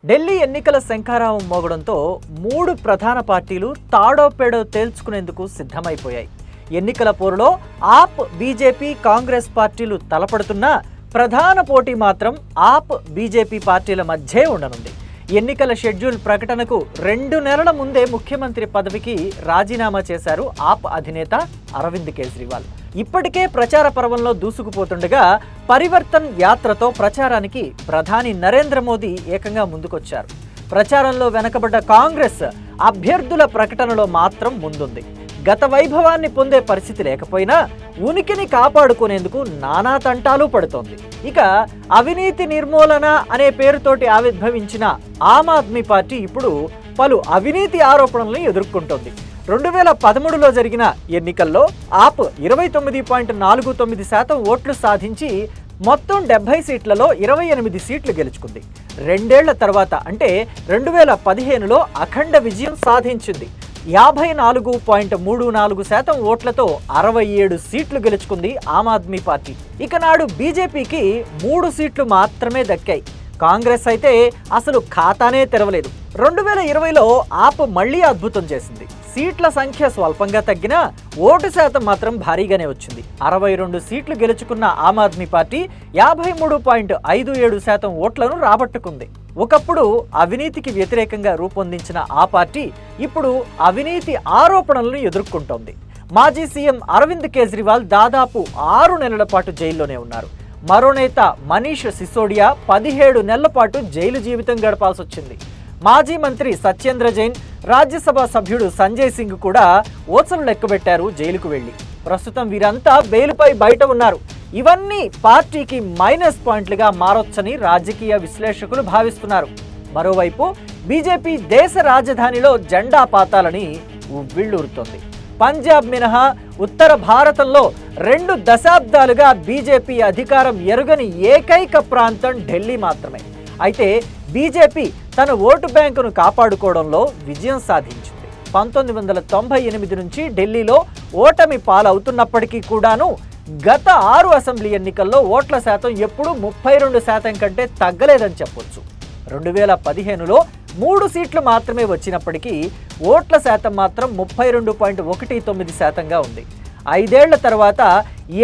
ఢిల్లీ ఎన్నికల శంఖారావం మోగడంతో మూడు ప్రధాన పార్టీలు తాడో పేడో తేల్చుకునేందుకు సిద్ధమైపోయాయి. ఎన్నికల పోరులో ఆప్, బీజేపీ, కాంగ్రెస్ పార్టీలు తలపడుతున్నా ప్రధాన పోటీ మాత్రం ఆప్, బీజేపీ పార్టీల మధ్యే ఉండనుంది. ఎన్నికల షెడ్యూల్ ప్రకటనకు 2 నెలల ముందే ముఖ్యమంత్రి పదవికి రాజీనామా చేశారు ఆప్ అధినేత అరవింద్ కేజ్రీవాల్. ఇప్పటికే ప్రచార పర్వంలో దూసుకుపోతుండగా పరివర్తన్ యాత్రతో ప్రచారానికి ప్రధాని నరేంద్ర మోదీ ఏకంగా ముందుకొచ్చారు. ప్రచారంలో వెనకబడ్డ కాంగ్రెస్ అభ్యర్థుల ప్రకటనలో మాత్రం ముందుంది. గత వైభవాన్ని పొందే పరిస్థితి లేకపోయినా ఉనికిని కాపాడుకునేందుకు నానా తంటాలు పడుతోంది. ఇక అవినీతి నిర్మూలన అనే పేరుతోటి ఆవిర్భవించిన ఆమ్ ఆద్మీ పార్టీ ఇప్పుడు పలు అవినీతి ఆరోపణలను ఎదుర్కొంటోంది. 2013లో జరిగిన ఎన్నికల్లో ఆప్ 29.49% ఓట్లు సాధించి మొత్తం 70 సీట్లలో 28 సీట్లు గెలుచుకుంది. 2 ఏళ్ల తర్వాత అంటే 2015లో అఖండ విజయం సాధించింది. 54.34% ఓట్లతో 67 సీట్లు గెలుచుకుంది ఆమ్ ఆద్మీ పార్టీ. ఇక నాడు బీజేపీకి 3 సీట్లు మాత్రమే దక్కాయి. కాంగ్రెస్ అయితే అసలు ఖాతానే తెరవలేదు. 2020లో ఆప్ మళ్లీ అద్భుతం చేసింది. సీట్ల సంఖ్య స్వల్పంగా తగ్గినా ఓటు శాతం మాత్రం భారీగానే వచ్చింది. 62 సీట్లు గెలుచుకున్న ఆమ్ ఆద్మీ పార్టీ 53.57% ఓట్లను రాబట్టుకుంది. ఒకప్పుడు అవినీతికి వ్యతిరేకంగా రూపొందించిన ఆ పార్టీ ఇప్పుడు అవినీతి ఆరోపణలను ఎదుర్కొంటోంది. మాజీ సీఎం అరవింద్ కేజ్రీవాల్ దాదాపు 6 నెలల పాటు జైల్లోనే ఉన్నారు. మరో నేత మనీష్ సిసోడియా 17 నెలల పాటు జైలు జీవితం గడపాల్సి వచ్చింది. మాజీ మంత్రి సత్యేంద్ర జైన్, రాజ్యసభ సభ్యుడు సంజయ్ సింగ్ కూడా ఓచలు లెక్కబెట్టారు జైలుకు వెళ్లి. ప్రస్తుతం వీరంతా బెయిల్పై బయట ఉన్నారు. ఇవన్నీ పార్టీకి మైనస్ పాయింట్లుగా మారొచ్చని రాజకీయ విశ్లేషకులు భావిస్తున్నారు. మరోవైపు బీజేపీ దేశ రాజధానిలో జెండా పాతాలని ఉవ్విళ్లూరుతోంది. పంజాబ్ మినహా ఉత్తర భారతంలో 2 దశాబ్దాలుగా బీజేపీ అధికారం ఎరుగని ఏకైక ప్రాంతం ఢిల్లీ మాత్రమే. అయితే బీజేపీ తన ఓటు బ్యాంకును కాపాడుకోవడంలో విజయం సాధించింది. 1998 నుంచి ఢిల్లీలో ఓటమి పాలవుతున్నప్పటికీ కూడాను గత 6 అసెంబ్లీ ఎన్నికల్లో ఓట్ల శాతం ఎప్పుడూ 32% కంటే తగ్గలేదని చెప్పొచ్చు. 2015లో 3 సీట్లు మాత్రమే వచ్చినప్పటికీ ఓట్ల శాతం మాత్రం 32.19%గా ఉంది. 5 ఏళ్ల తర్వాత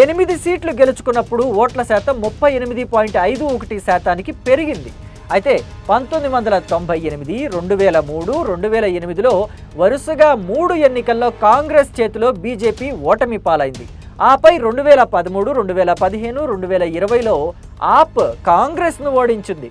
8 సీట్లు గెలుచుకున్నప్పుడు ఓట్ల శాతం 38.51%కి పెరిగింది. అయితే 1998, 2003, 2008లో వరుసగా 3 ఎన్నికల్లో కాంగ్రెస్ చేతిలో బీజేపీ ఓటమి పాలైంది. ఆపై 2013, 2015, 2020లో ఆప్ కాంగ్రెస్ను ఓడించింది.